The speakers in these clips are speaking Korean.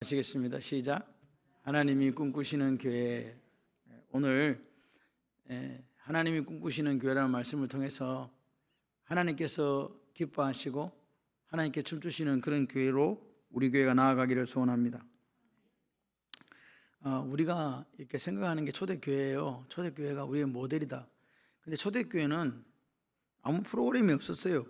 하시겠습니다. 시작. 하나님이 꿈꾸시는 교회. 오늘 하나님이 꿈꾸시는 교회라는 말씀을 통해서 하나님께서 기뻐하시고 하나님께 춤추시는 그런 교회로 우리 교회가 나아가기를 소원합니다. 우리가 이렇게 생각하는 게 초대교회예요. 초대교회가 우리의 모델이다. 근데 초대교회는 아무 프로그램이 없었어요.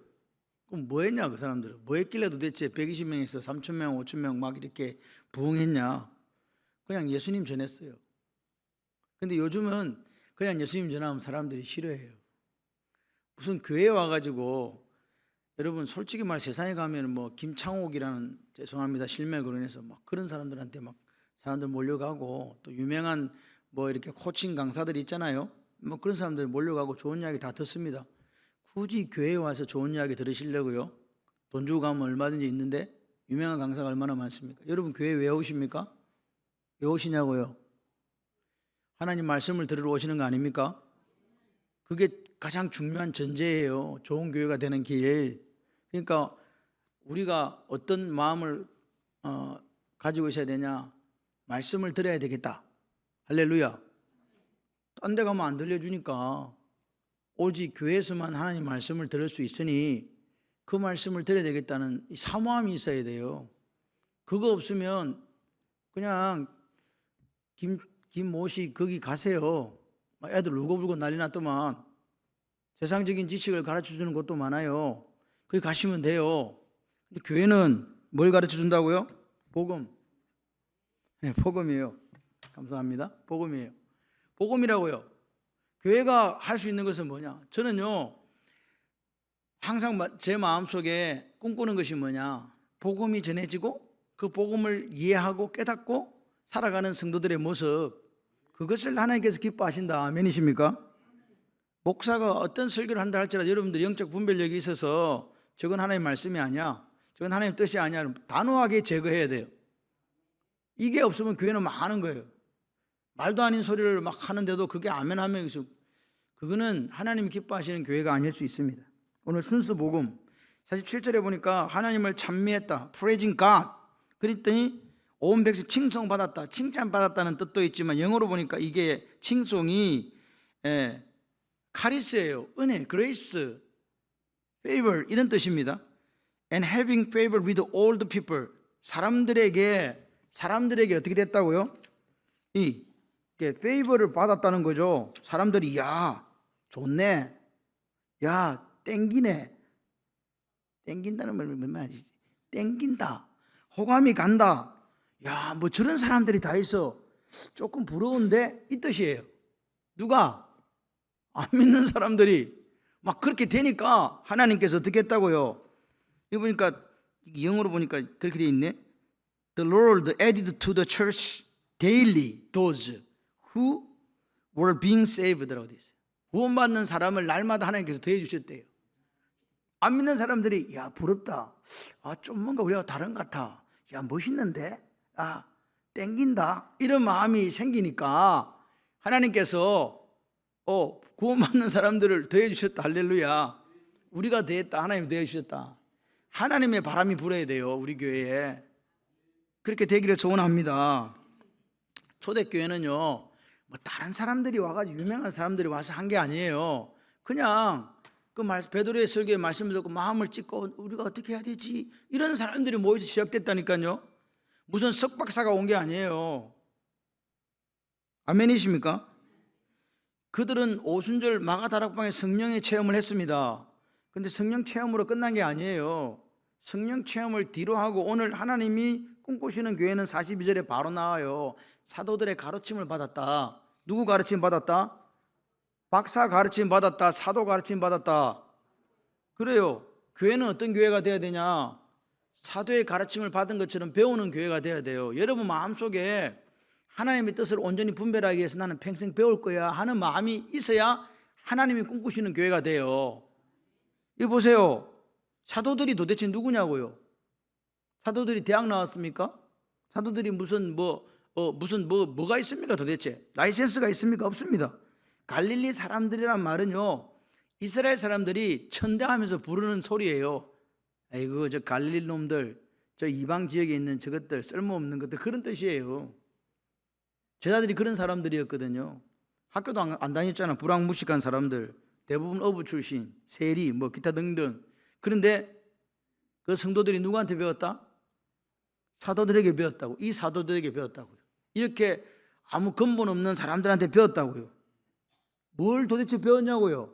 그럼 뭐 했냐, 그 사람들은? 뭐 했길래 도대체 120명에서 3,000명, 5,000명 막 이렇게 부흥했냐? 그냥 예수님 전했어요. 근데 요즘은 그냥 예수님 전하면 사람들이 싫어해요. 무슨 교회에 와가지고, 여러분 솔직히 말 세상에 가면 뭐 김창옥이라는, 죄송합니다, 실명으로 인해서 막 그런 사람들한테 막 사람들 몰려가고, 또 유명한 뭐 이렇게 코칭 강사들이 있잖아요. 뭐 그런 사람들 몰려가고 좋은 이야기 다 듣습니다. 굳이 교회에 와서 좋은 이야기 들으시려고요? 돈 주고 가면 얼마든지 있는데 유명한 강사가 얼마나 많습니까? 여러분 교회 왜 오십니까? 왜 오시냐고요? 하나님 말씀을 들으러 오시는 거 아닙니까? 그게 가장 중요한 전제예요. 좋은 교회가 되는 길. 그러니까 우리가 어떤 마음을 가지고 있어야 되냐? 말씀을 들어야 되겠다. 할렐루야. 딴 데 가면 안 들려주니까 오직 교회에서만 하나님 말씀을 들을 수 있으니 그 말씀을 들어야 되겠다는 이 사모함이 있어야 돼요. 그거 없으면 그냥 김모씨 거기 가세요. 애들 울고불고 난리 났더만. 세상적인 지식을 가르쳐주는 곳도 많아요. 거기 가시면 돼요. 근데 교회는 뭘 가르쳐준다고요? 복음. 네, 복음이에요. 감사합니다. 복음이에요. 복음이라고요. 교회가 할 수 있는 것은 뭐냐? 저는요, 항상 제 마음속에 꿈꾸는 것이 뭐냐? 복음이 전해지고 그 복음을 이해하고 깨닫고 살아가는 성도들의 모습, 그것을 하나님께서 기뻐하신다. 아멘이십니까? 목사가 어떤 설교를 한다 할지라도 여러분들 영적 분별력이 있어서 저건 하나님의 말씀이 아니야, 저건 하나님의 뜻이 아니야, 단호하게 제거해야 돼요. 이게 없으면 교회는 많은 거예요. 말도 아닌 소리를 막 하는데도 그게 아멘 하면 그거는 하나님이 기뻐하시는 교회가 아닐 수 있습니다. 오늘 순수 복음 47절에 보니까 하나님을 찬미했다, praising God. 그랬더니 온 백성 칭송받았다, 칭찬받았다는 뜻도 있지만 영어로 보니까 이게 칭송이 카리스예요. 은혜, grace, favor 이런 뜻입니다. And having favor with all the people. 사람들에게 어떻게 됐다고요? 페이버를 받았다는 거죠. 사람들이 야 좋네, 야 땡기네. 땡긴다는 말 무슨 말이지? 땡긴다, 호감이 간다. 야 뭐 저런 사람들이 다 있어, 조금 부러운데, 이 뜻이에요. 누가? 안 믿는 사람들이 막 그렇게 되니까 하나님께서 어떻게 했다고요? 이거 보니까 영어로 보니까 그렇게 돼 있네. The Lord added to the church daily those who were being saved라고 되어 있어요. 구원받는 사람을 날마다 하나님께서 더해 주셨대요. 안 믿는 사람들이 야 부럽다, 좀 뭔가 우리가 다른 것 같아, 야 멋있는데, 땡긴다, 이런 마음이 생기니까 하나님께서 구원받는 사람들을 더해 주셨다. 할렐루야. 우리가 더했다, 하나님이 더해 주셨다. 하나님의 바람이 불어야 돼요, 우리 교회에. 그렇게 되기를 소원합니다. 초대교회는요, 뭐 다른 사람들이 와가지고 유명한 사람들이 와서 한 게 아니에요. 그냥 그 베드로의 설교의 말씀을 듣고 마음을 찢고 우리가 어떻게 해야 되지, 이런 사람들이 모여서 시작됐다니까요. 무슨 석박사가 온 게 아니에요. 아멘이십니까? 그들은 오순절 마가다락방에 성령의 체험을 했습니다. 근데 성령 체험으로 끝난 게 아니에요. 성령 체험을 뒤로 하고 오늘 하나님이 꿈꾸시는 교회는 42절에 바로 나와요. 사도들의 가르침을 받았다. 누구 가르침 받았다? 박사 가르침 받았다, 사도 가르침 받았다. 그래요. 교회는 어떤 교회가 돼야 되냐? 사도의 가르침을 받은 것처럼 배우는 교회가 돼야 돼요. 여러분 마음속에 하나님의 뜻을 온전히 분별하기 위해서 나는 평생 배울 거야 하는 마음이 있어야 하나님이 꿈꾸시는 교회가 돼요. 이거 보세요. 사도들이 도대체 누구냐고요? 사도들이 대학 나왔습니까? 사도들이 뭐가 있습니까 도대체? 라이센스가 있습니까? 없습니다. 갈릴리 사람들이란 말은요, 이스라엘 사람들이 천대하면서 부르는 소리예요. 아이고 저 갈릴리 놈들, 저 이방 지역에 있는 저것들 쓸모없는 것들 그런 뜻이에요. 제자들이 그런 사람들이었거든요. 학교도 안 다녔잖아. 불황무식한 사람들, 대부분 어부 출신, 세리 뭐 기타 등등. 그런데 그 성도들이 누구한테 배웠다? 사도들에게 배웠다고. 이 사도들에게 배웠다고요. 이렇게 아무 근본 없는 사람들한테 배웠다고요. 뭘 도대체 배웠냐고요.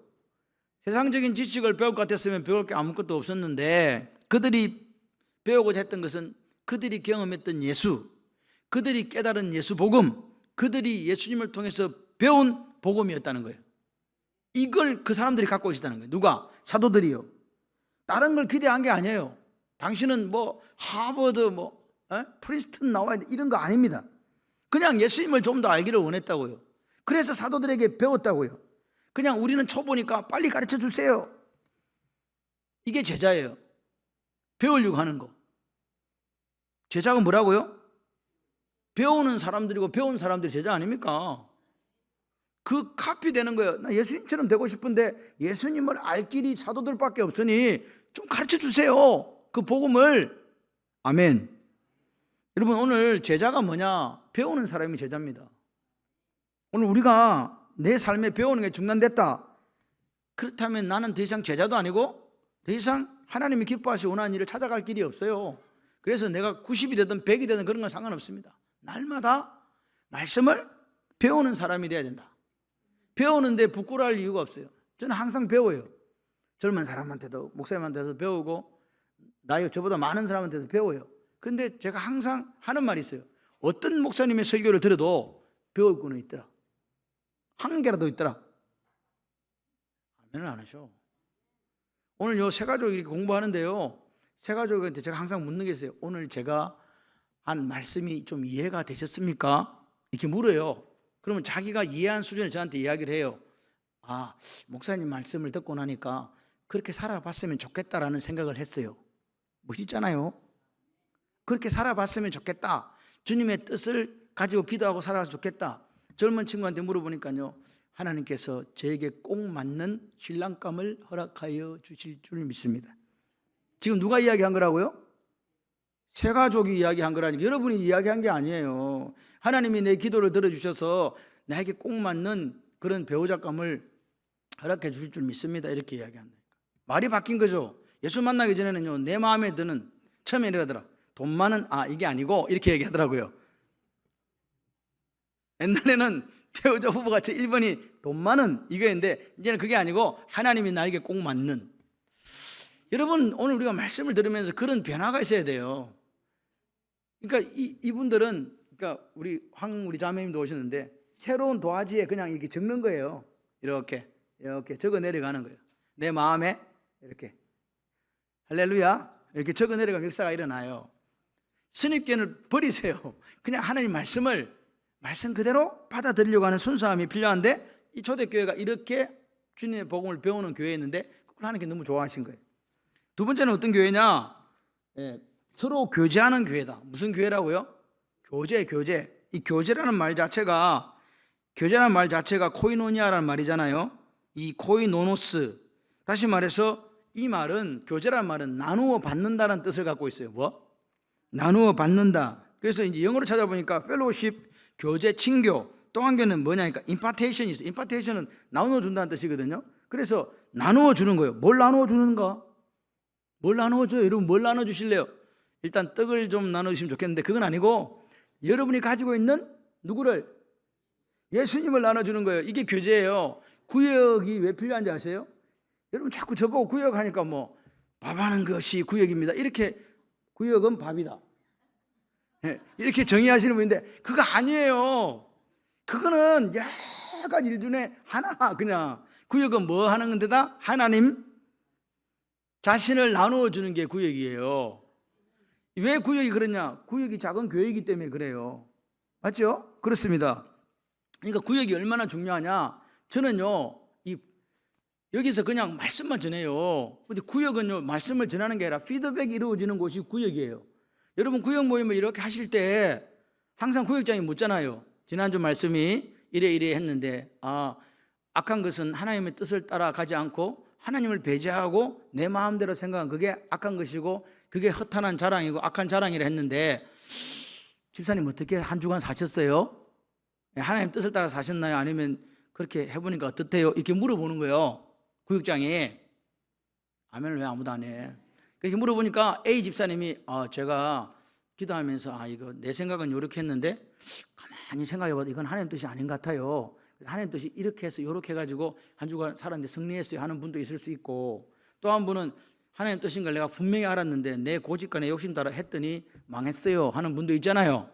세상적인 지식을 배울 것 같았으면 배울 게 아무것도 없었는데, 그들이 배우고자 했던 것은 그들이 경험했던 예수, 그들이 깨달은 예수 복음, 그들이 예수님을 통해서 배운 복음이었다는 거예요. 이걸 그 사람들이 갖고 있었다는 거예요. 누가? 사도들이요. 다른 걸 기대한 게 아니에요. 당신은 뭐 하버드 프린스턴 나와야 돼 이런 거 아닙니다. 그냥 예수님을 좀 더 알기를 원했다고요. 그래서 사도들에게 배웠다고요. 그냥 우리는 초보니까 빨리 가르쳐 주세요. 이게 제자예요. 배우려고 하는 거. 제자가 뭐라고요? 배우는 사람들이고 배운 사람들이 제자 아닙니까? 그 카피 되는 거예요. 나 예수님처럼 되고 싶은데 예수님을 알 길이 사도들밖에 없으니 좀 가르쳐 주세요. 그 복음을. 아멘. 여러분, 오늘 제자가 뭐냐? 배우는 사람이 제자입니다. 오늘 우리가 내 삶에 배우는 게 중단됐다. 그렇다면 나는 더 이상 제자도 아니고 더 이상 하나님이 기뻐하시고 원하는 일을 찾아갈 길이 없어요. 그래서 내가 90이 되든 100이 되든 그런 건 상관없습니다. 날마다 말씀을 배우는 사람이 돼야 된다. 배우는데 부끄러워할 이유가 없어요. 저는 항상 배워요. 젊은 사람한테도, 목사님한테도 배우고 나이 저보다 많은 사람한테도 배워요. 근데 제가 항상 하는 말이 있어요. 어떤 목사님의 설교를 들어도 배울 거는 있더라. 한 개라도 있더라. 아멘을 안 하셔. 오늘 요 세 가족 이렇게 공부하는데요, 세 가족한테 제가 항상 묻는 게 있어요. 오늘 제가 한 말씀이 좀 이해가 되셨습니까? 이렇게 물어요. 그러면 자기가 이해한 수준을 저한테 이야기를 해요. 아, 목사님 말씀을 듣고 나니까 그렇게 살아봤으면 좋겠다라는 생각을 했어요. 멋있잖아요. 그렇게 살아봤으면 좋겠다. 주님의 뜻을 가지고 기도하고 살아서 좋겠다. 젊은 친구한테 물어보니까요, 하나님께서 저에게 꼭 맞는 신랑감을 허락하여 주실 줄 믿습니다. 지금 누가 이야기한 거라고요? 세 가족이 이야기한 거라니까. 여러분이 이야기한 게 아니에요. 하나님이 내 기도를 들어주셔서 나에게 꼭 맞는 그런 배우자감을 허락해 주실 줄 믿습니다. 이렇게 이야기한다. 말이 바뀐 거죠. 예수 만나기 전에는요, 내 마음에 드는, 처음에 이러더라. 돈 많은, 이게 아니고 이렇게 얘기하더라고요. 옛날에는 배우자 후보가 제 1번이 돈 많은 이거였는데, 이제는 그게 아니고 하나님이 나에게 꼭 맞는. 여러분, 오늘 우리가 말씀을 들으면서 그런 변화가 있어야 돼요. 그러니까 이분들은, 그러니까 우리 자매님도 오셨는데 새로운 도화지에 그냥 이렇게 적는 거예요. 이렇게 적어 내려가는 거예요. 내 마음에 이렇게 할렐루야 이렇게 적어 내려가면 역사가 일어나요. 선입견을 버리세요. 그냥 하나님 말씀 그대로 받아들이려고 하는 순수함이 필요한데, 이 초대교회가 이렇게 주님의 복음을 배우는 교회였는데 그걸 하나님께 너무 좋아하신 거예요. 두 번째는 어떤 교회냐? 서로 교제하는 교회다. 무슨 교회라고요? 교제. 이 교제라는 말 자체가 코이노니아라는 말이잖아요. 이 코이노노스, 다시 말해서 이 말은, 교제라는 말은 나누어 받는다는 뜻을 갖고 있어요. 뭐? 나누어 받는다. 그래서 이제 영어로 찾아보니까 펠로우십, 교제, 친교. 또 한 개는 뭐냐니까 임파테이션이 있어요. 임파테이션은 나누어 준다는 뜻이거든요. 그래서 나누어 주는 거예요. 뭘 나누어 주는가? 뭘 나누어줘요? 여러분 뭘 나눠주실래요? 일단 떡을 좀 나눠주시면 좋겠는데 그건 아니고, 여러분이 가지고 있는 누구를? 예수님을 나눠주는 거예요. 이게 교제예요. 구역이 왜 필요한지 아세요? 여러분 자꾸 저보고 구역하니까 뭐 밥하는 것이 구역입니다. 이렇게 구역은 밥이다. 이렇게 정의하시는 분인데 그거 아니에요. 그거는 여러 가지 일 중에 하나. 그냥 구역은 뭐 하는 건데다 하나님 자신을 나누어 주는 게 구역이에요. 왜 구역이 그러냐? 구역이 작은 교회이기 때문에 그래요. 맞죠? 그렇습니다. 그러니까 구역이 얼마나 중요하냐? 저는요, 여기서 그냥 말씀만 전해요. 근데 구역은요, 말씀을 전하는 게 아니라 피드백이 이루어지는 곳이 구역이에요. 여러분 구역 모임을 이렇게 하실 때 항상 구역장이 묻잖아요. 지난주 말씀이 이래 했는데, 악한 것은 하나님의 뜻을 따라가지 않고 하나님을 배제하고 내 마음대로 생각한 그게 악한 것이고, 그게 허탄한 자랑이고 악한 자랑이라 했는데 집사님 어떻게 한 주간 사셨어요? 하나님 뜻을 따라 사셨나요? 아니면 그렇게 해보니까 어떻대요? 이렇게 물어보는 거예요. 구역장이. 아멘을 왜 아무도 안 해? 그렇게 물어보니까 A 집사님이 제가 기도하면서 이거 내 생각은 이렇게 했는데 가만히 생각해봐도 이건 하나님 뜻이 아닌 것 같아요. 하나님 뜻이 이렇게 해서 이렇게 해가지고 한 주간 살았는데 승리했어요 하는 분도 있을 수 있고, 또 한 분은 하나님 뜻인 걸 내가 분명히 알았는데 내 고집과 내 욕심 따라 했더니 망했어요 하는 분도 있잖아요.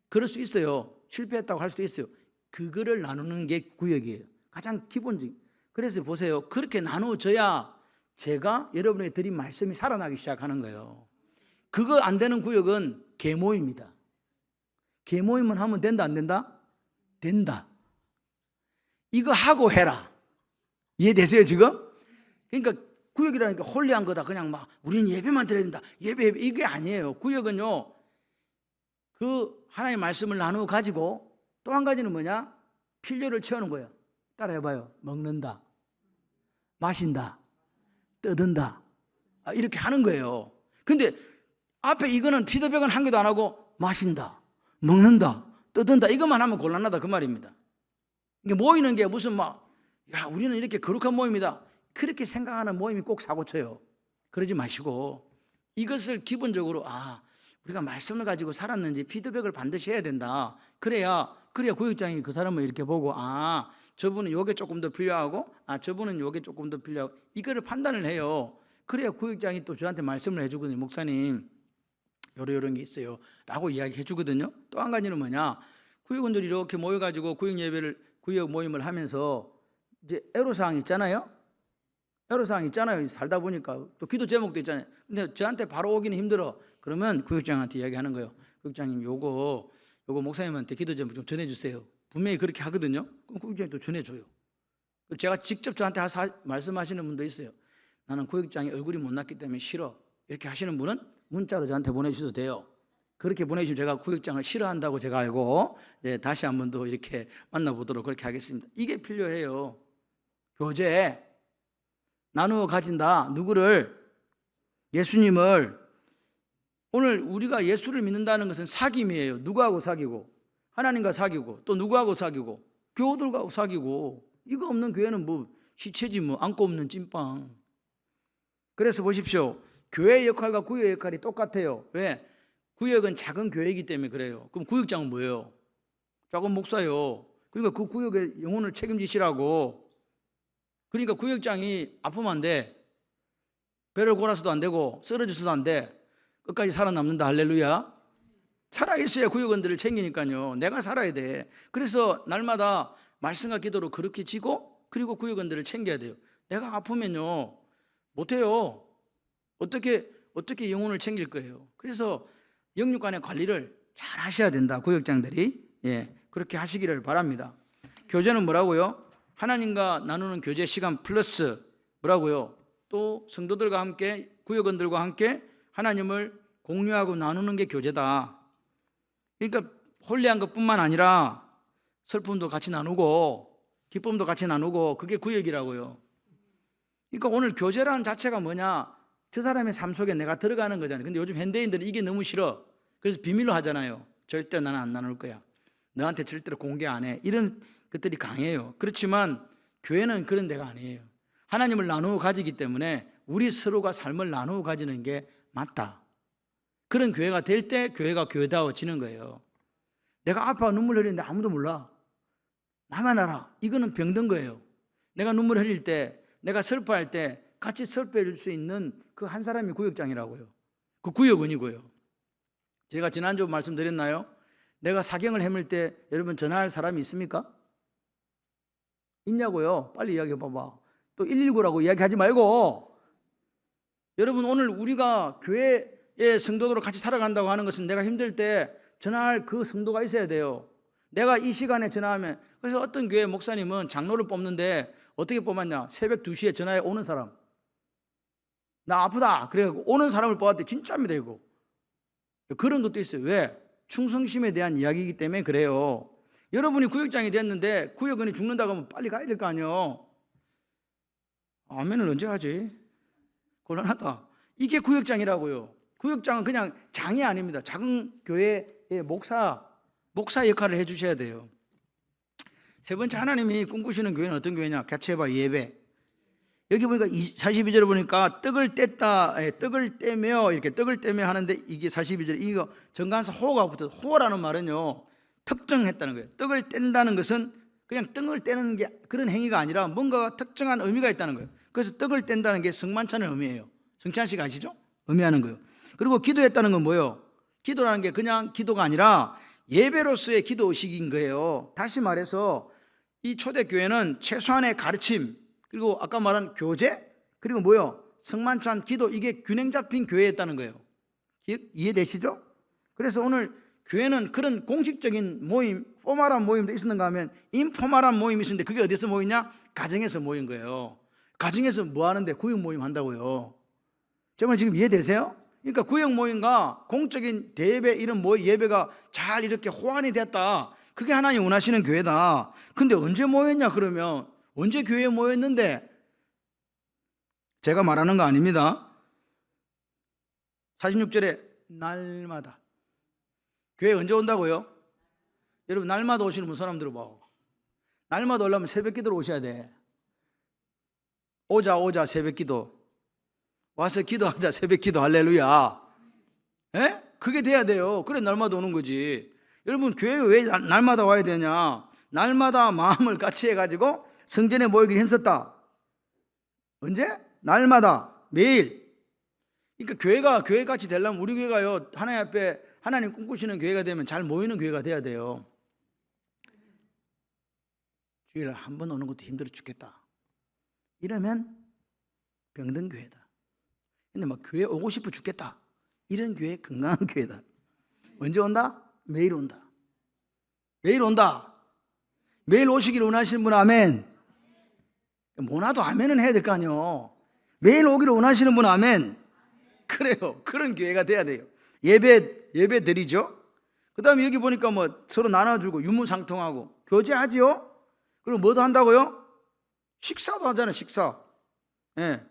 그럴 수 있어요. 실패했다고 할 수도 있어요. 그거를 나누는 게 구역이에요. 가장 기본적인. 그래서 보세요. 그렇게 나누어져야 제가 여러분에게 드린 말씀이 살아나기 시작하는 거예요. 그거 안 되는 구역은 계모입니다. 계모임은 하면 된다 안 된다? 된다. 이거 하고 해라. 이해되세요 지금? 그러니까 구역이라는 게 홀리한 거다. 그냥 막 우리는 예배만 드려야 된다. 예배 이게 아니에요. 구역은요, 그 하나님의 말씀을 나누어 가지고 또 한 가지는 뭐냐? 필요를 채우는 거예요. 따라해봐요. 먹는다, 마신다, 떠든다, 이렇게 하는 거예요. 근데 앞에 이거는 피드백은 한 개도 안 하고 마신다, 먹는다, 떠든다 이것만 하면 곤란하다 그 말입니다. 이게 모이는 게 무슨 우리는 이렇게 거룩한 모임이다 그렇게 생각하는 모임이 꼭 사고쳐요. 그러지 마시고 이것을 기본적으로 우리가 말씀을 가지고 살았는지 피드백을 반드시 해야 된다. 그래야 구역장이 그 사람을 이렇게 보고 저분은 요게 조금 더 필요하고 저분은 요게 조금 더 필요하고 이거를 판단을 해요. 그래야 구역장이 또 저한테 말씀을 해주거든요. 목사님 요런 게 있어요 라고 이야기해 주거든요. 또 한 가지는 뭐냐, 구역원들이 이렇게 모여가지고 구역 모임을 하면서 이제 애로사항이 있잖아요. 살다 보니까 또 기도 제목도 있잖아요. 근데 저한테 바로 오기는 힘들어. 그러면 구역장한테 이야기하는 거예요. 구역장님 요거 목사님한테 기도 제목 좀 전해주세요. 분명히 그렇게 하거든요. 그럼 구역장이 또 전해줘요. 제가 직접 저한테 말씀하시는 분도 있어요. 나는 구역장이 얼굴이 못났기 때문에 싫어 이렇게 하시는 분은 문자로 저한테 보내주셔도 돼요. 그렇게 보내주시면 제가 구역장을 싫어한다고 제가 알고 다시 한 번 더 이렇게 만나보도록 그렇게 하겠습니다. 이게 필요해요. 교제 나누어 가진다. 누구를? 예수님을. 오늘 우리가 예수를 믿는다는 것은 사귐이에요. 누구하고 사귀고? 하나님과 사귀고, 또 누구하고 사귀고? 교우들과 사귀고. 이거 없는 교회는 시체지 안고 없는 찐빵. 그래서 보십시오. 교회의 역할과 구역의 역할이 똑같아요. 왜? 구역은 작은 교회이기 때문에 그래요. 그럼 구역장은 뭐예요? 작은 목사요. 그러니까 그 구역의 영혼을 책임지시라고. 그러니까 구역장이 아프면 안 돼. 배를 골아서도 안 되고 쓰러져서도 안 돼. 끝까지 살아남는다. 할렐루야. 살아있어야 구역원들을 챙기니까요. 내가 살아야 돼. 그래서 날마다 말씀과 기도로 그렇게 지고 그리고 구역원들을 챙겨야 돼요. 내가 아프면요 못해요. 어떻게 영혼을 챙길 거예요. 그래서 영육간의 관리를 잘 하셔야 된다. 구역장들이 그렇게 하시기를 바랍니다. 교제는 뭐라고요? 하나님과 나누는 교제 시간 플러스 뭐라고요? 또 성도들과 함께 구역원들과 함께 하나님을 공유하고 나누는 게 교제다. 그러니까 홀리한 것뿐만 아니라 슬픔도 같이 나누고 기쁨도 같이 나누고 그게 구역이라고요. 그러니까 오늘 교제라는 자체가 뭐냐? 저 사람의 삶 속에 내가 들어가는 거잖아요. 근데 요즘 현대인들은 이게 너무 싫어. 그래서 비밀로 하잖아요. 절대 나는 안 나눌 거야. 너한테 절대로 공개 안 해. 이런 것들이 강해요. 그렇지만 교회는 그런 데가 아니에요. 하나님을 나누어 가지기 때문에 우리 서로가 삶을 나누어 가지는 게 맞다. 그런 교회가 될 때 교회가 교회다워지는 거예요. 내가 아파 눈물 흘리는데 아무도 몰라. 나만 알아. 이거는 병든 거예요. 내가 눈물 흘릴 때, 내가 슬퍼할 때 같이 슬퍼해 줄 수 있는 그 한 사람이 구역장이라고요. 그 구역원이고요. 제가 지난주 말씀드렸나요? 내가 사경을 헤맬 때 여러분 전화할 사람이 있습니까? 있냐고요? 빨리 이야기해 봐봐. 또 119라고 이야기하지 말고. 여러분 오늘 우리가 교회의 성도들로 같이 살아간다고 하는 것은 내가 힘들 때 전화할 그 성도가 있어야 돼요. 내가 이 시간에 전화하면, 그래서 어떤 교회 목사님은 장로를 뽑는데 어떻게 뽑았냐? 새벽 2시에 전화해 오는 사람. 나 아프다. 그래갖고 오는 사람을 뽑았대. 진짜입니다 이거. 그런 것도 있어요. 왜? 충성심에 대한 이야기이기 때문에 그래요. 여러분이 구역장이 됐는데 구역원이 죽는다고 하면 빨리 가야 될 거 아니에요. 아멘을 언제 하지? 곤란하다. 이게 구역장이라고요. 구역장은 그냥 장이 아닙니다. 작은 교회의 목사 역할을 해주셔야 돼요. 세 번째, 하나님이 꿈꾸시는 교회는 어떤 교회냐? 같이 해봐. 예배. 여기 보니까 42절에 보니까 떡을 뗐다, 떡을 떼며, 이렇게 떡을 떼며 하는데, 이게 42절, 이거 정관사 호가 붙어서, 호라는 말은요 특정했다는 거예요. 떡을 뗀다는 것은 그냥 떡을 떼는 게 그런 행위가 아니라 뭔가 특정한 의미가 있다는 거예요. 그래서 떡을 뗀다는 게 성만찬의 의미예요. 성찬 씨가 아시죠? 의미하는 거예요. 그리고 기도했다는 건 뭐예요? 기도라는 게 그냥 기도가 아니라 예배로서의 기도 의식인 거예요. 다시 말해서 이 초대교회는 최소한의 가르침, 그리고 아까 말한 교제, 그리고 뭐요? 성만찬, 기도, 이게 균형 잡힌 교회였다는 거예요. 이해되시죠? 그래서 오늘 교회는 그런 공식적인 모임, 포멀한 모임도 있었는가 하면 인포멀한 모임이 있었는데, 그게 어디서 모이냐? 가정에서 모인 거예요. 가정에서 뭐 하는데? 구역 모임 한다고요. 정말 지금 이해되세요? 그러니까 구역 모임과 공적인 대예배, 이런 예배가 잘 이렇게 호환이 됐다. 그게 하나님 원하시는 교회다. 근데 언제 모였냐 그러면, 언제 교회에 모였는데? 제가 말하는 거 아닙니다. 46절에 날마다. 교회 언제 온다고요? 여러분, 날마다 오시는 분 사람 들어봐. 날마다 오려면 새벽 기도로 오셔야 돼. 오자 새벽 기도. 와서 기도하자 새벽 기도. 할렐루야. 에? 그게 돼야 돼요. 그래 날마다 오는 거지. 여러분, 교회에 왜 날마다 와야 되냐? 날마다 마음을 같이 해가지고 성전에 모이기를 했었다. 언제? 날마다, 매일. 그러니까 교회가 교회같이 되려면, 우리 교회가요, 하나님 앞에 하나님 꿈꾸시는 교회가 되면 잘 모이는 교회가 돼야 돼요. 주일날 한 번 오는 것도 힘들어 죽겠다 이러면 병든 교회다. 근데 막 교회 오고 싶어 죽겠다, 이런 교회 건강한 교회다. 언제 온다? 매일 온다. 매일 온다. 매일 오시기를 원하시는 분 아멘. 뭐나도 아멘은 해야 될 거 아니에요. 매일 오기를 원하시는 분 아멘. 그래요. 그런 교회가 돼야 돼요. 예배 드리죠. 그 다음에 여기 보니까 뭐 서로 나눠주고 유무상통하고 교제하지요. 그리고 뭐도 한다고요? 식사도 하잖아요. 식사. 예.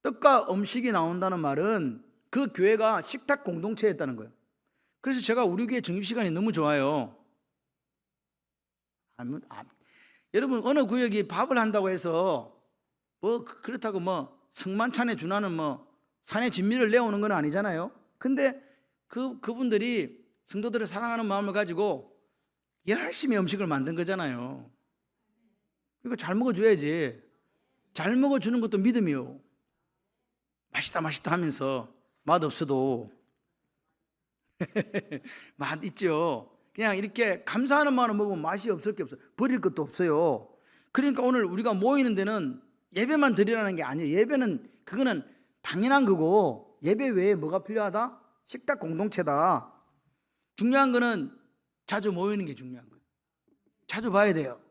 떡과 음식이 나온다는 말은 그 교회가 식탁 공동체였다는 거예요. 그래서 제가 우리 교회 점심시간이 너무 좋아요. 여러분, 어느 구역이 밥을 한다고 해서 뭐 그렇다고 뭐 성만찬에 준하는 뭐 산의 진미를 내오는 건 아니잖아요. 근데 그분들이 성도들을 사랑하는 마음을 가지고 열심히 음식을 만든 거잖아요. 그러니까 잘 먹어줘야지. 잘 먹어주는 것도 믿음이요. 맛있다 하면서 맛없어도 맛 있죠. 그냥 이렇게 감사하는 마음을 먹으면 맛이 없을 게 없어요. 버릴 것도 없어요. 그러니까 오늘 우리가 모이는 데는 예배만 드리라는 게 아니에요. 예배는 그거는 당연한 거고, 예배 외에 뭐가 필요하다? 식탁 공동체다. 중요한 거는 자주 모이는 게 중요한 거예요. 자주 봐야 돼요.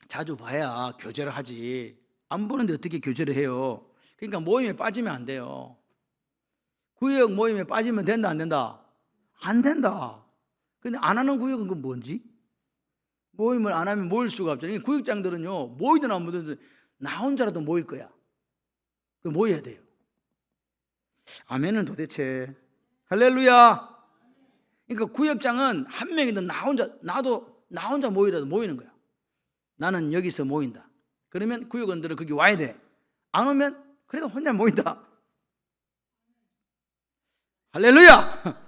자주 봐야 교제를 하지. 안 보는데 어떻게 교제를 해요? 그러니까 모임에 빠지면 안 돼요. 구역 모임에 빠지면 된다 안 된다? 안 된다. 근데 안 하는 구역은 그건 뭔지? 모임을 안 하면 모일 수가 없잖아요. 구역장들은요, 모이든 안 모이든 나 혼자라도 모일 거야. 그 모여야 돼요. 아멘은 도대체. 할렐루야. 그러니까 구역장은 한 명이든 나 혼자 모이라도 모이는 거야. 나는 여기서 모인다. 그러면 구역원들은 거기 와야 돼. 안 오면 그래도 혼자 모인다. 할렐루야.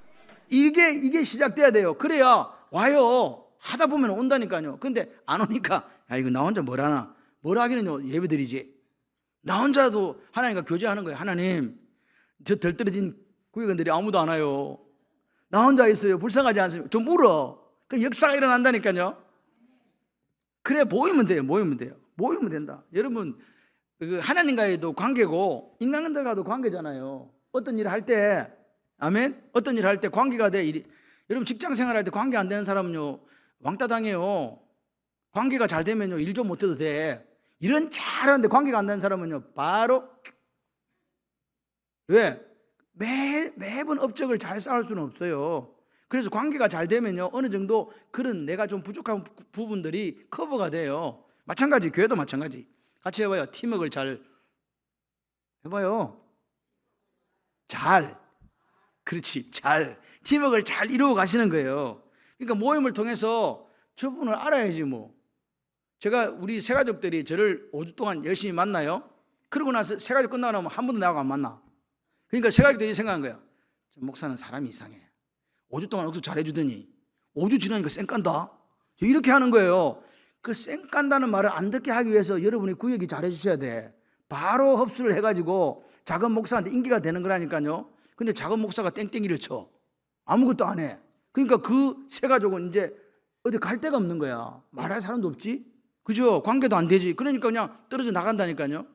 이게 시작돼야 돼요. 그래야 와요. 하다 보면 온다니까요. 근데 안 오니까 이거 나 혼자 뭘 하나. 뭘 하기는요, 예배드리지. 나 혼자도 하나님과 교제하는 거예요. 하나님, 저 덜 떨어진 구역원들이 아무도 안 와요. 나 혼자 있어요. 불쌍하지 않습니까? 좀 울어. 그 역사가 일어난다니까요. 그래 모이면 돼요. 모이면 된다. 여러분, 하나님과의도 관계고 인간들과도 관계잖아요. 어떤 일을 할 때, 아멘? 어떤 일을 할 때 관계가 돼. 여러분, 직장 생활할 때 관계 안 되는 사람은요, 왕따 당해요. 관계가 잘 되면요, 일 좀 못해도 돼. 일은 잘하는데 관계가 안 되는 사람은요, 바로 왜? 매번 업적을 잘 쌓을 수는 없어요. 그래서 관계가 잘 되면요, 어느 정도 그런 내가 좀 부족한 부분들이 커버가 돼요. 마찬가지, 교회도 마찬가지. 같이 해봐요. 팀워크를 잘 해봐요. 그렇지, 팀워크를 잘 이루어 가시는 거예요. 그러니까 모임을 통해서 저분을 알아야지 뭐. 제가 우리 새가족들이 저를 5주 동안 열심히 만나요. 그러고 나서 새가족 끝나고 나면 한 번도 나하고 안 만나. 그러니까 새가족들이 생각한 거야. 저 목사는 사람이 이상해. 5주 동안 억수 잘해주더니 5주 지나니까 쌩깐다. 이렇게 하는 거예요. 그 쌩깐다는 말을 안 듣게 하기 위해서 여러분이 구역이 잘해주셔야 돼. 바로 흡수를 해가지고 작은 목사한테 인기가 되는 거라니까요. 근데 작은 목사가 땡땡이를 쳐. 아무것도 안 해. 그러니까 그 새가족은 이제 어디 갈 데가 없는 거야. 말할 사람도 없지. 그죠? 관계도 안 되지. 그러니까 그냥 떨어져 나간다니까요.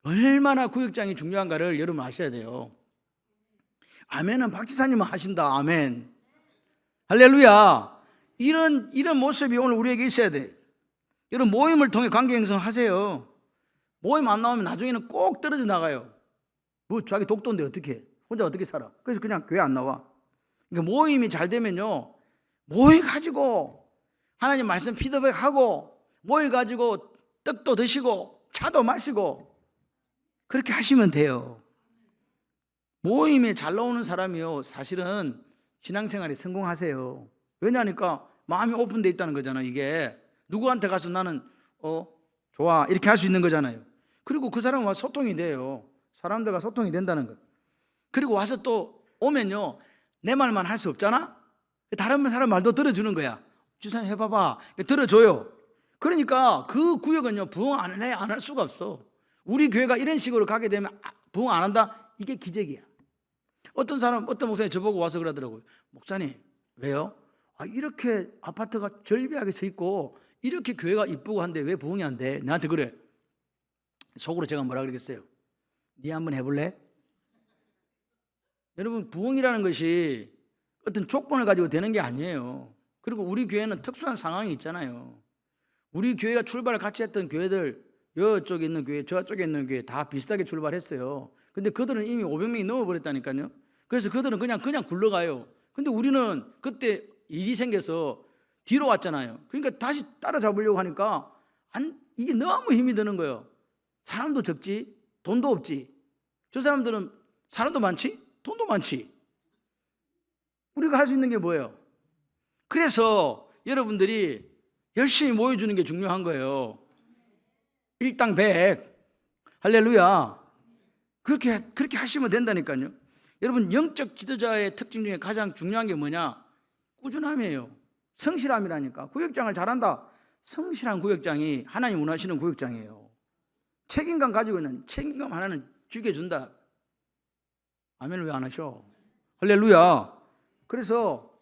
얼마나 구역장이 중요한가를 여러분 아셔야 돼요. 아멘은 박지사님은 하신다. 아멘. 할렐루야. 이런 모습이 오늘 우리에게 있어야 돼. 여러분 모임을 통해 관계 형성하세요. 모임 안 나오면 나중에는 꼭 떨어져 나가요. 뭐 자기 독도인데 어떻게 혼자 어떻게 살아. 그래서 그냥 교회 안 나와. 그러니까 모임이 잘 되면요, 모여 가지고 하나님 말씀 피드백하고 모여 가지고 떡도 드시고 차도 마시고 그렇게 하시면 돼요. 모임에 잘 나오는 사람이요, 사실은 신앙생활에 성공하세요. 왜냐니까 마음이 오픈되어 있다는 거잖아요. 이게 누구한테 가서 나는 좋아 이렇게 할 수 있는 거잖아요. 그리고 그 사람과 소통이 돼요. 사람들과 소통이 된다는 거. 그리고 와서 또 오면요, 내 말만 할 수 없잖아. 다른 사람 말도 들어주는 거야. 주사님 해봐봐. 들어줘요. 그러니까 그 구역은요, 부흥 안 할 수가 없어. 우리 교회가 이런 식으로 가게 되면 부흥 안 한다? 이게 기적이야. 어떤 목사님 저보고 와서 그러더라고요. 목사님, 왜요? 이렇게 아파트가 절비하게 서 있고 이렇게 교회가 이쁘고 한데 왜 부흥이 안 돼? 나한테 그래. 속으로 제가 뭐라 그러겠어요? 네 한번 해볼래? 여러분, 부흥이라는 것이 어떤 조건을 가지고 되는 게 아니에요. 그리고 우리 교회는 특수한 상황이 있잖아요. 우리 교회가 출발을 같이 했던 교회들, 이쪽에 있는 교회, 저쪽에 있는 교회 다 비슷하게 출발했어요. 근데 그들은 이미 500명이 넘어버렸다니까요. 그래서 그들은 그냥 굴러가요. 근데 우리는 그때 일이 생겨서 뒤로 왔잖아요. 그러니까 다시 따라잡으려고 하니까 이게 너무 힘이 드는 거예요. 사람도 적지, 돈도 없지. 저 사람들은 사람도 많지, 돈도 많지. 우리가 할 수 있는 게 뭐예요? 그래서 여러분들이 열심히 모여주는 게 중요한 거예요. 일당 100. 할렐루야. 그렇게 하시면 된다니까요. 여러분, 영적 지도자의 특징 중에 가장 중요한 게 뭐냐? 꾸준함이에요. 성실함이라니까. 구역장을 잘한다. 성실한 구역장이 하나님 원하시는 구역장이에요. 책임감 가지고 있는 책임감 하나는 죽여준다. 아멘을 왜 안 하셔? 할렐루야. 그래서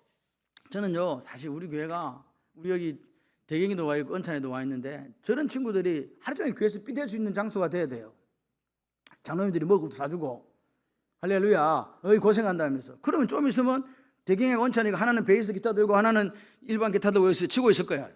저는요, 사실 우리 교회가, 우리 여기 대경이도 와 있고 은찬에도 와 있는데 저런 친구들이 하루 종일 교회에서 삐댈 수 있는 장소가 돼야 돼요. 장로님들이 먹을 것도 사주고, 할렐루야, 어이 고생한다면서. 그러면 좀 있으면 대경이가 은찬이가 하나는 베이스 기타 들고 하나는 일반 기타 들고 여기서 치고 있을 거야.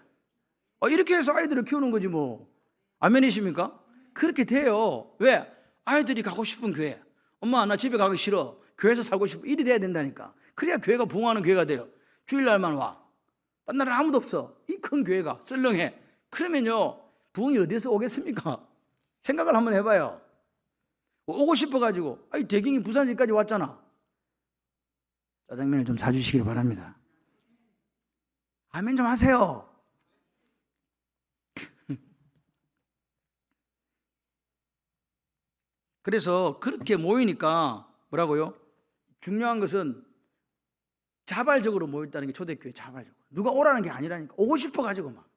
이렇게 해서 아이들을 키우는 거지 뭐. 아멘이십니까? 그렇게 돼요. 왜? 아이들이 가고 싶은 교회. 엄마 나 집에 가기 싫어, 교회에서 살고 싶어. 일이 돼야 된다니까. 그래야 교회가 부흥하는 교회가 돼요. 주일날만 와. 딴 날은 아무도 없어. 이 큰 교회가 썰렁해. 그러면요, 부흥이 어디서 오겠습니까? 생각을 한번 해봐요. 오고 싶어가지고, 대경이 부산시까지 왔잖아. 짜장면을 좀 사주시길 바랍니다. 아멘 좀 하세요. 그래서 그렇게 모이니까 뭐라고요? 중요한 것은 자발적으로 모였다는 게 초대교회. 자발적으로 누가 오라는 게 아니라니까. 오고 싶어가지고 막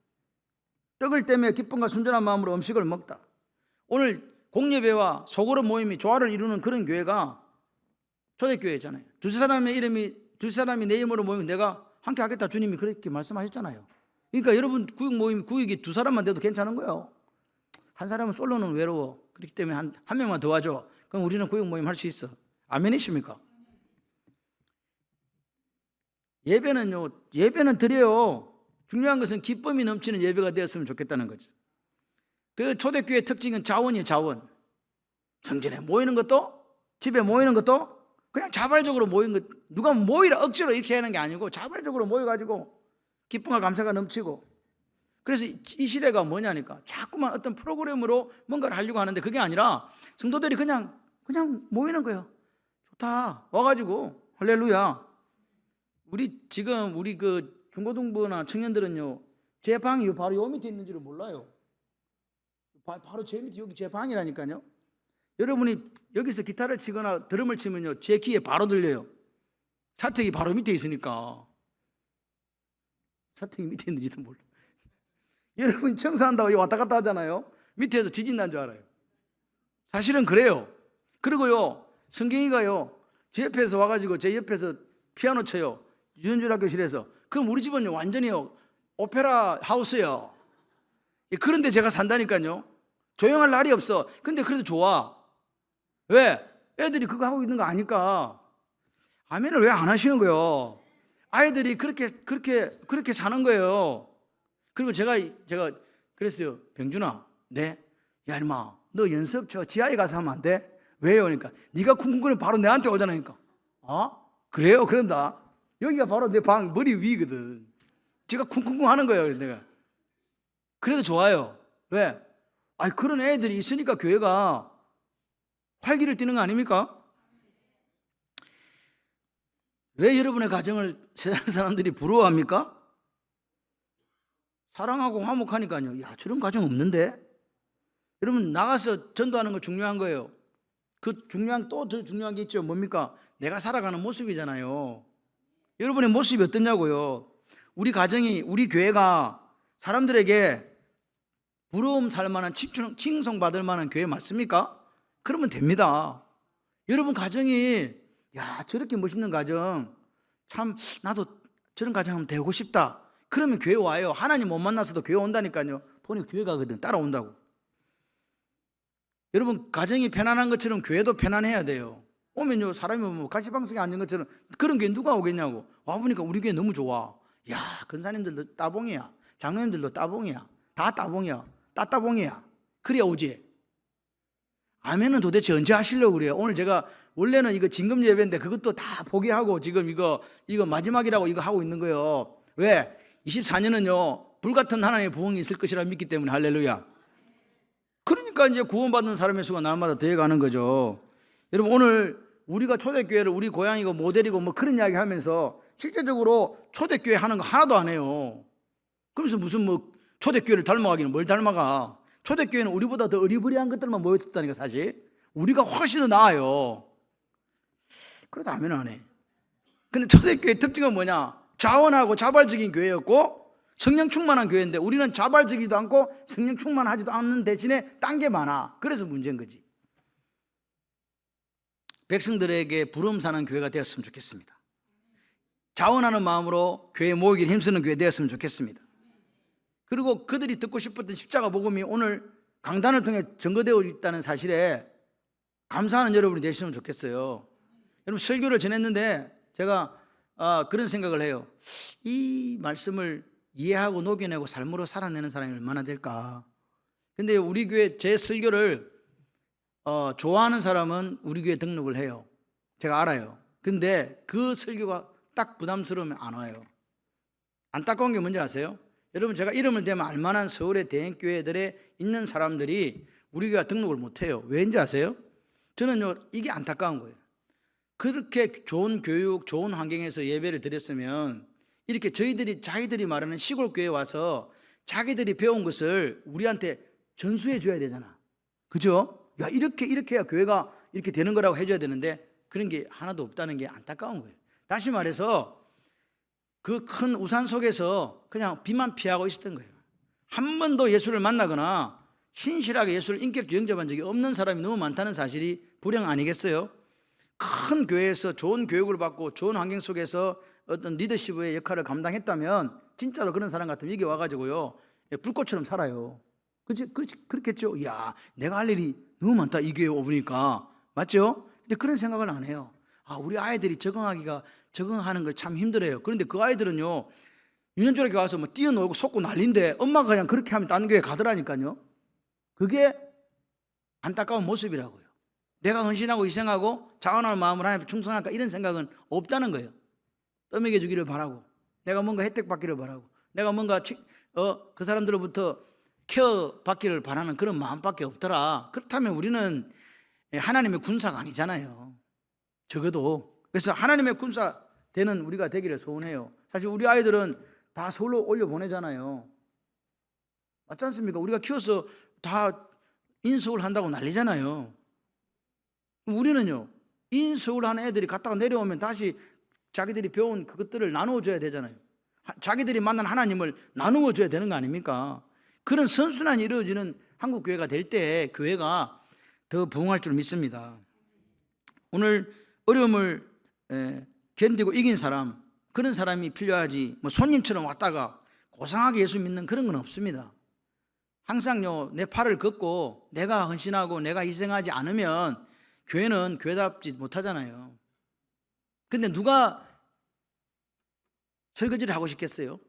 떡을 떼며 기쁨과 순전한 마음으로 음식을 먹다. 오늘 공예배와 소그룹 모임이 조화를 이루는 그런 교회가 초대교회잖아요. 두세 사람이 내 이름으로 모이면 내가 함께 하겠다, 주님이 그렇게 말씀하셨잖아요. 그러니까 여러분 구역이 두 사람만 돼도 괜찮은 거예요. 한 사람은 솔로는 외로워. 그렇기 때문에 한 명만 더 와줘. 그럼 우리는 구역 모임 할 수 있어. 아멘이십니까? 예배는 드려요. 중요한 것은 기쁨이 넘치는 예배가 되었으면 좋겠다는 거죠. 그 초대교회의 특징은 자원이에요. 자원. 성전에 모이는 것도, 집에 모이는 것도 그냥 자발적으로 모이는 것. 누가 모이라 억지로 이렇게 하는 게 아니고 자발적으로 모여가지고 기쁨과 감사가 넘치고. 그래서 이 시대가 뭐냐니까 자꾸만 어떤 프로그램으로 뭔가를 하려고 하는데 그게 아니라 성도들이 그냥 모이는 거예요. 좋다. 와가지고 할렐루야. 우리 그 중고등부나 청년들은요, 제 방이 바로 요 밑에 있는 줄을 몰라요. 바로 제 밑에 여기 제 방이라니까요. 여러분이 여기서 기타를 치거나 드럼을 치면요, 제 귀에 바로 들려요. 사택이 바로 밑에 있으니까. 사택이 밑에 있는지도 몰라. 여러분이 청소한다고 왔다 갔다 하잖아요. 밑에서 지진 난 줄 알아요. 사실은 그래요. 그리고요, 성경이가요, 제 옆에서 와가지고 제 옆에서 피아노 쳐요. 유연주일 학교실에서. 그럼 우리 집은요, 완전히요, 오페라 하우스예요. 그런데 제가 산다니까요. 조용할 날이 없어. 근데 그래도 좋아. 왜? 애들이 그거 하고 있는 거 아니까. 아멘을 왜 안 하시는 거예요? 아이들이 그렇게 사는 거예요. 그리고 제가 그랬어요. 병준아, 네? 야, 임마, 너 연습 저 지하에 가서 하면 안 돼? 왜요? 그러니까 네가 쿵쿵거리면 바로 내한테 오잖아니까. 그래요? 그런다. 여기가 바로 내 방 머리 위거든. 제가 쿵쿵쿵 하는 거예요. 그래서 내가. 그래도 좋아요. 왜? 그런 애들이 있으니까 교회가 활기를 띠는 거 아닙니까? 왜 여러분의 가정을 세상 사람들이 부러워합니까? 사랑하고 화목하니까요. 야, 저런 가정 없는데? 여러분, 나가서 전도하는 거 중요한 거예요. 그 중요한, 또 더 중요한 게 있죠. 뭡니까? 내가 살아가는 모습이잖아요. 여러분의 모습이 어떠냐고요. 우리 가정이, 우리 교회가 사람들에게 부러움 살 만한, 칭송받을 만한 교회 맞습니까? 그러면 됩니다. 여러분 가정이, 야, 저렇게 멋있는 가정, 참 나도 저런 가정 하면 되고 싶다. 그러면 교회 와요. 하나님 못 만나서도 교회 온다니까요. 보니 교회 가거든. 따라온다고. 여러분, 가정이 편안한 것처럼 교회도 편안해야 돼요. 오면요, 사람이 뭐 가시방석에 앉은 것처럼 그런 교회 누가 오겠냐고. 와보니까 우리 교회 너무 좋아. 야, 근사님들도 따봉이야. 장로님들도 따봉이야. 다 따봉이야. 따따봉이야. 그래야 오지. 아멘은 도대체 언제 하시려고 그래요? 오늘 제가 원래는 이거 진금 예배인데 그것도 다 포기하고 지금 이거 마지막이라고 이거 하고 있는 거예요. 왜? 24년은요, 불같은 하나님의 부흥이 있을 것이라 믿기 때문에. 할렐루야. 그러니까 이제 구원받는 사람의 수가 날마다 더해가는 거죠. 여러분, 오늘 우리가 초대교회를 우리 고향이고 모델이고 뭐 그런 이야기 하면서 실제적으로 초대교회 하는 거 하나도 안 해요. 그러면서 무슨 뭐 초대교회를 닮아가기는 뭘 닮아가. 초대교회는 우리보다 더 어리버리한 것들만 모여있다니까. 사실 우리가 훨씬 더 나아요. 그래도 아멘 안 해. 근데 초대교회의 특징은 뭐냐? 자원하고 자발적인 교회였고 성령 충만한 교회인데 우리는 자발적이지도 않고 성령 충만하지도 않는 대신에 딴 게 많아. 그래서 문제인 거지. 백성들에게 부름 사는 교회가 되었으면 좋겠습니다. 자원하는 마음으로 교회에 모이길 힘쓰는 교회 되었으면 좋겠습니다. 그리고 그들이 듣고 싶었던 십자가 복음이 오늘 강단을 통해 증거되어 있다는 사실에 감사하는 여러분이 되시면 좋겠어요. 여러분, 설교를 전했는데 제가 그런 생각을 해요. 이 말씀을 이해하고 녹여내고 삶으로 살아내는 사람이 얼마나 될까. 근데 우리 교회 제 설교를 좋아하는 사람은 우리 교회 등록을 해요. 제가 알아요. 근데 그 설교가 딱 부담스러우면 안 와요. 안타까운 게 뭔지 아세요? 여러분, 제가 이름을 대면 알만한 서울의 대형교회들에 있는 사람들이 우리 교회가 등록을 못해요. 왜인지 아세요? 저는요, 이게 안타까운 거예요. 그렇게 좋은 교육, 좋은 환경에서 예배를 드렸으면 이렇게 자기들이 말하는 시골 교회에 와서 자기들이 배운 것을 우리한테 전수해 줘야 되잖아. 그죠? 야, 이렇게 해야 교회가 이렇게 되는 거라고 해줘야 되는데 그런 게 하나도 없다는 게 안타까운 거예요. 다시 말해서 그 큰 우산 속에서 그냥 비만 피하고 있었던 거예요. 한 번도 예수를 만나거나 신실하게 예수를 인격적으로 영접한 적이 없는 사람이 너무 많다는 사실이 불행 아니겠어요? 큰 교회에서 좋은 교육을 받고 좋은 환경 속에서 어떤 리더십의 역할을 감당했다면 진짜로 그런 사람 같으면 여기 와가지고요, 불꽃처럼 살아요. 그렇겠죠? 야, 내가 할 일이 너무 많다, 이 교회에 오니까. 맞죠? 근데 그런 생각을 안 해요. 우리 아이들이 적응하는 걸 참 힘들어요. 그런데 그 아이들은요, 유년초등학교 와서 뭐 뛰어놀고 속고 난리인데 엄마가 그냥 그렇게 하면 다른 교회 가더라니까요. 그게 안타까운 모습이라고요. 내가 헌신하고 희생하고 자원하는 마음으로 하나님께 충성할까, 이런 생각은 없다는 거예요. 떠먹여 주기를 바라고, 내가 뭔가 혜택 받기를 바라고, 내가 뭔가 그 사람들로부터 케어 받기를 바라는 그런 마음밖에 없더라. 그렇다면 우리는 하나님의 군사가 아니잖아요. 적어도. 그래서 하나님의 군사 되는 우리가 되기를 소원해요. 사실 우리 아이들은 다 서울로 올려보내잖아요. 맞지 않습니까? 우리가 키워서 다 인서울 한다고 난리잖아요. 우리는요, 인서울 하는 애들이 갔다가 내려오면 다시 자기들이 배운 그것들을 나누어줘야 되잖아요. 자기들이 만난 하나님을 나누어줘야 되는 거 아닙니까? 그런 선순환이 이루어지는 한국교회가 될 때 교회가 더 부흥할 줄 믿습니다. 오늘 어려움을 견디고 이긴 사람, 그런 사람이 필요하지, 뭐 손님처럼 왔다가 고상하게 예수 믿는 그런 건 없습니다. 항상요, 내 팔을 걷고 내가 헌신하고 내가 희생하지 않으면 교회는 교회답지 못하잖아요. 근데 누가 설거지를 하고 싶겠어요?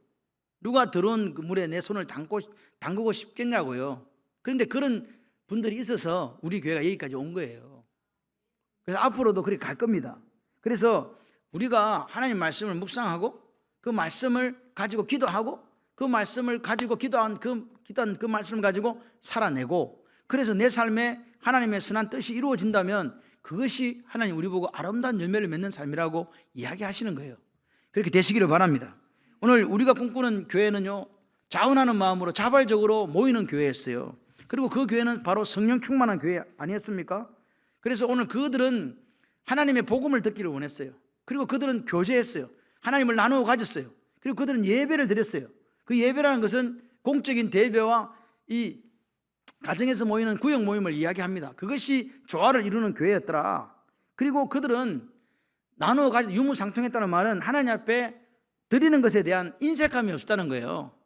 누가 더러운 그 물에 내 손을 담그고 싶겠냐고요. 그런데 그런 분들이 있어서 우리 교회가 여기까지 온 거예요. 그래서 앞으로도 그렇게 갈 겁니다. 그래서 우리가 하나님 말씀을 묵상하고 그 말씀을 가지고 기도하고 그 말씀을 가지고 기도한 그 말씀을 가지고 살아내고, 그래서 내 삶에 하나님의 선한 뜻이 이루어진다면 그것이 하나님 우리 보고 아름다운 열매를 맺는 삶이라고 이야기하시는 거예요. 그렇게 되시기를 바랍니다. 오늘 우리가 꿈꾸는 교회는요, 자원하는 마음으로 자발적으로 모이는 교회였어요. 그리고 그 교회는 바로 성령 충만한 교회 아니었습니까? 그래서 오늘 그들은 하나님의 복음을 듣기를 원했어요. 그리고 그들은 교제했어요. 하나님을 나누어 가졌어요. 그리고 그들은 예배를 드렸어요. 그 예배라는 것은 공적인 대배와 이 가정에서 모이는 구역 모임을 이야기합니다. 그것이 조화를 이루는 교회였더라. 그리고 그들은 나누어 가지고 유무상통했다는 말은 하나님 앞에 드리는 것에 대한 인색함이 없었다는 거예요.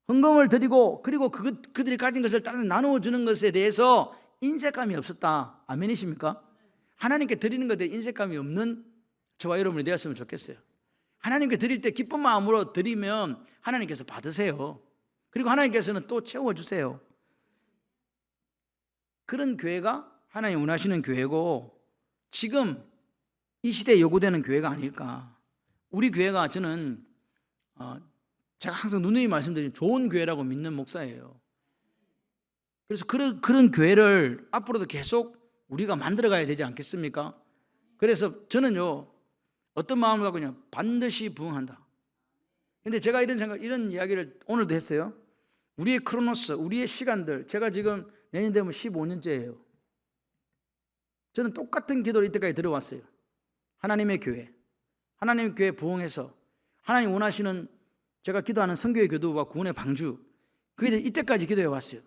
헌금을 드리고 그리고 그들이 가진 것을 다른 나누어 주는 것에 대해서 인색감이 없었다. 아멘이십니까? 하나님께 드리는 것에 인색감이 없는 저와 여러분이 되었으면 좋겠어요. 하나님께 드릴 때 기쁜 마음으로 드리면 하나님께서 받으세요. 그리고 하나님께서는 또 채워주세요. 그런 교회가 하나님 원하시는 교회고, 지금 이 시대에 요구되는 교회가 아닐까. 우리 교회가, 저는 제가 항상 누누이 말씀드린 좋은 교회라고 믿는 목사예요. 그래서 그런 교회를 앞으로도 계속 우리가 만들어가야 되지 않겠습니까? 그래서 저는요, 어떤 마음을 갖고 있냐, 반드시 부흥한다. 근데 제가 이런 이야기를 오늘도 했어요. 우리의 크로노스, 우리의 시간들, 제가 지금 내년 되면 15년째예요. 저는 똑같은 기도를 이때까지 들어왔어요. 하나님의 교회, 하나님의 교회 부흥해서 하나님 원하시는, 제가 기도하는 선교의 교도와 구원의 방주, 그게 이때까지 기도해 왔어요.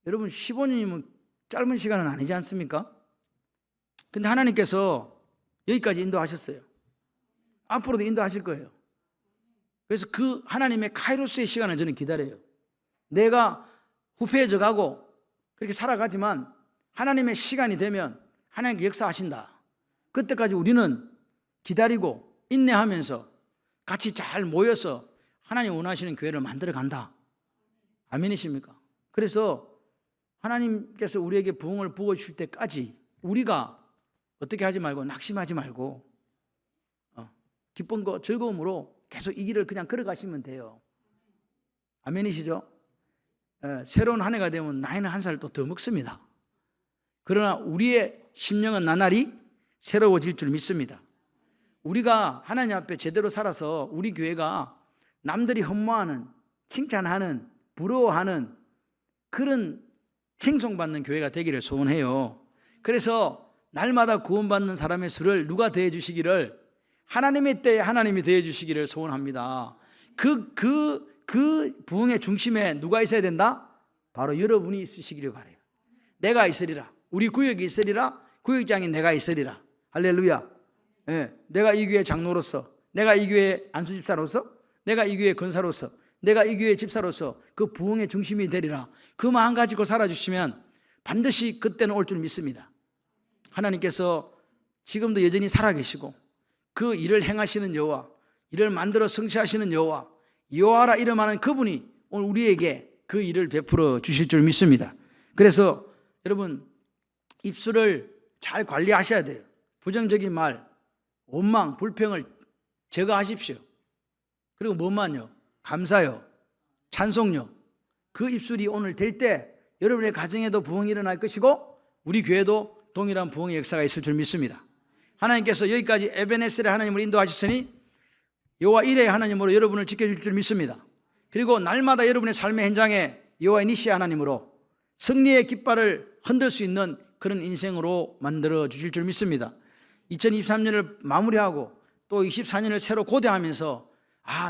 여러분, 15년이면 짧은 시간은 아니지 않습니까? 근데 하나님께서 여기까지 인도하셨어요. 앞으로도 인도하실 거예요. 그래서 그 하나님의 카이로스의 시간을 저는 기다려요. 내가 후패해져 가고 그렇게 살아가지만 하나님의 시간이 되면 하나님께 역사하신다. 그때까지 우리는 기다리고 인내하면서 같이 잘 모여서 하나님 원하시는 교회를 만들어 간다. 아멘이십니까? 그래서 하나님께서 우리에게 부흥을 부어주실 때까지 우리가 어떻게 하지 말고, 낙심하지 말고 기쁜 거 즐거움으로 계속 이 길을 그냥 걸어가시면 돼요. 아멘이시죠? 새로운 한 해가 되면 나이는 한 살 또 더 먹습니다. 그러나 우리의 심령은 나날이 새로워질 줄 믿습니다. 우리가 하나님 앞에 제대로 살아서 우리 교회가 남들이 흠모하는, 칭찬하는, 부러워하는 그런 칭송받는 교회가 되기를 소원해요. 그래서 날마다 구원받는 사람의 수를 누가 더해 주시기를, 하나님의 때에 하나님이 더해 주시기를 소원합니다. 그 부흥의 중심에 누가 있어야 된다? 바로 여러분이 있으시기를 바라요. 내가 있으리라. 우리 구역이 있으리라. 구역장인 내가 있으리라. 할렐루야. 네, 내가 이 교회 장로로서, 내가 이 교회 안수집사로서, 내가 이 교회 권사로서, 내가 이 교회 집사로서 그 부흥의 중심이 되리라. 그 마음 가지고 살아주시면 반드시 그때는 올 줄 믿습니다. 하나님께서 지금도 여전히 살아계시고 그 일을 행하시는 여호와, 일을 만들어 성취하시는 여호와, 여호와라 이름하는 그분이 오늘 우리에게 그 일을 베풀어 주실 줄 믿습니다. 그래서 여러분, 입술을 잘 관리하셔야 돼요. 부정적인 말, 원망, 불평을 제거하십시오. 그리고 뭐만요? 감사요, 찬송요. 그 입술이 오늘 될 때 여러분의 가정에도 부흥이 일어날 것이고 우리 교회도 동일한 부흥의 역사가 있을 줄 믿습니다. 하나님께서 여기까지 에베네셀의 하나님을 인도하셨으니 여호와 이레의 하나님으로 여러분을 지켜줄 줄 믿습니다. 그리고 날마다 여러분의 삶의 현장에 여호와의 니시의 하나님으로 승리의 깃발을 흔들 수 있는 그런 인생으로 만들어 주실 줄 믿습니다. 2023년을 마무리하고 또 24년을 새로 고대하면서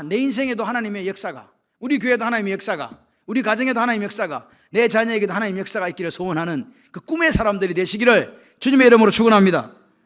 내 인생에도 하나님의 역사가, 우리 교회도 하나님의 역사가, 우리 가정에도 하나님의 역사가, 내 자녀에게도 하나님의 역사가 있기를 소원하는 그 꿈의 사람들이 되시기를 주님의 이름으로 축원합니다.